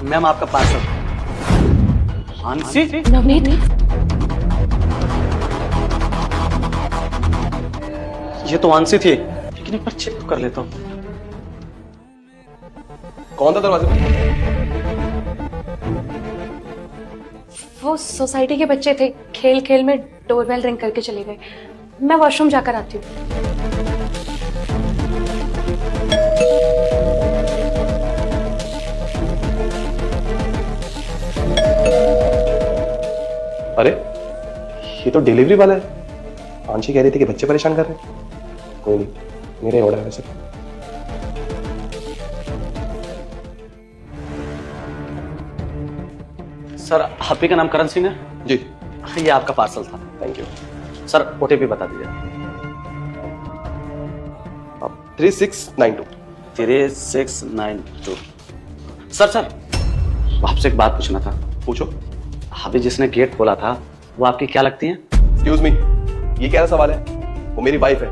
Ma'am आपका parcel. Hansi? Navneet, ये तो आंसी थी, लेकिन एक बार चेक तो कर लेता हूँ। कौन था दरवाजे पर? वो सोसाइटी के बच्चे थे, खेल खेल में डोरबेल रिंग करके चले गए। मैं वॉशरूम जाकर आती हूँ। अरे ये तो डिलीवरी वाला है। आंशी कह रही थी कि बच्चे परेशान कर रहे हैं। कोई नहीं, मेरे ऑर्डर है वैसे। सर आप ही का नाम करण सिंह है? जी ये आपका पार्सल था। Thank you. सर ओटीपी बता दीजिए। 3692। 3692। सर आपसे एक बात पूछना था। पूछो। अभी जिसने गेट खोला था वो आपकी क्या लगती हैं? एक्सक्यूज मी, ये क्या सवाल है? वो मेरी वाइफ है।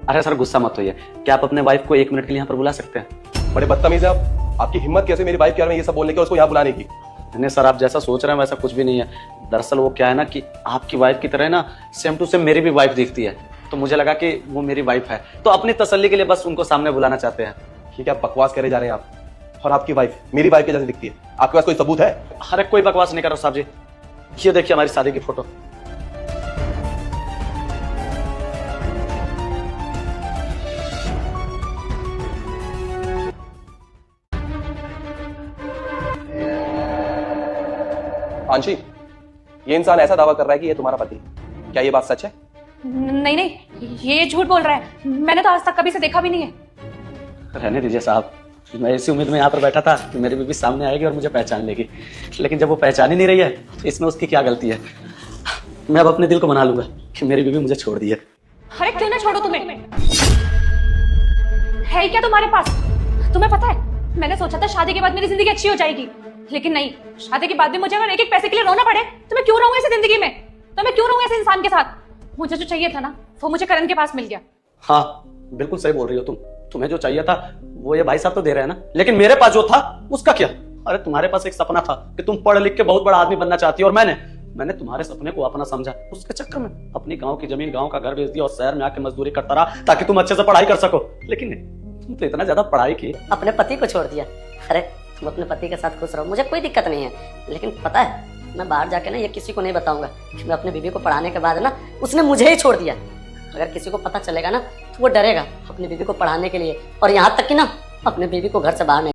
अरे सर गुस्सा मत होइए, क्या आप अपने वाइफ को 1 मिनट के लिए यहाँ पर बुला सकते हैं? बड़े बदतमीज है आप। आपकी हिम्मत कैसे मेरी वाइफ के बारे में ये सब बोलने की और उसको यहाँ बुलाने की? नहीं सर, आप जैसा सोच रहे हैं वैसा कुछ भी नहीं है। दरअसल वो क्या है ना कि आपकी वाइफ की तरह ना सेम टू सेम मेरी भी वाइफ दिखती है, तो मुझे लगा कि वो मेरी वाइफ है, तो अपनी तसल्ली के लिए बस उनको सामने बुलाना चाहते हैं। ये क्या बकवास करे जा रहे हैं आप? और आपकी वाइफ मेरी वाइफ के जैसे दिखती है, आपके पास कोई सबूत है? अरे कोई बकवास नहीं करो साहब जी, ये देखिए हमारी शादी की फोटो। आंशी, ये इंसान ऐसा दावा कर रहा है कि ये तुम्हारा पति है। क्या ये बात सच है? नहीं नहीं, ये झूठ बोल रहा है। मैंने तो आज तक कभी से देखा भी नहीं है। रहने दीजिए साहब, मैं इसी उम्मीद में यहाँ पर बैठा था कि मेरी बीवी सामने आएगी और मुझे पहचान लेगी, लेकिन जब वो पहचान ही नहीं रही है तो इसमें उसकी क्या गलती है? मैं अब अपने दिल को मना लूंगा कि मेरी बीवी मुझे छोड़ दी है। अरे क्यों ना छोड़ो तुम्हें? है क्या तुम्हारे पास? तुम्हें पता है, मैंने सोचा था शादी के बाद मेरी जिंदगी अच्छी हो जाएगी, लेकिन नहीं। शादी के बाद भी मुझे अगर एक एक पैसे के लिए रोना पड़े तो मैं क्यों रहूंगा ऐसी जिंदगी में? तो मैं क्यों रहूंगा ऐसे इंसान के साथ? मुझे जो चाहिए था ना वो मुझे करण के पास मिल गया। हाँ बिल्कुल सही बोल रही हो तुम। तुम्हें जो चाहिए था वो ये भाई साहब तो दे रहे हैं ना, लेकिन मेरे पास जो था उसका क्या? अरे तुम्हारे पास एक सपना था कि तुम पढ़ लिख के बहुत बड़ा आदमी बनना चाहती हो, और मैंने तुम्हारे सपने को अपना समझा। उसके चक्कर में अपनी गांव की जमीन, गांव का घर बेच दिया और शहर में आके मजदूरी करता रहा ताकि तुम अच्छे से पढ़ाई कर सको। लेकिन नहीं, तुम तो इतना ज्यादा पढ़ाई की, अपने पति को छोड़ दिया। अरे तुम अपने पति के साथ खुश रहो, मुझे कोई दिक्कत नहीं है। लेकिन पता है, मैं बाहर जाके ना ये किसी को नहीं बताऊंगा कि मैं अपनी बीवी को पढ़ाने के बाद ना उसने मुझे ही छोड़ दिया। अगर किसी को पता चलेगा ना तो वो डरेगा अपनी बीवी को पढ़ाने के लिए, और यहाँ तक कि ना अपने बीवी को घर से बाहर नहीं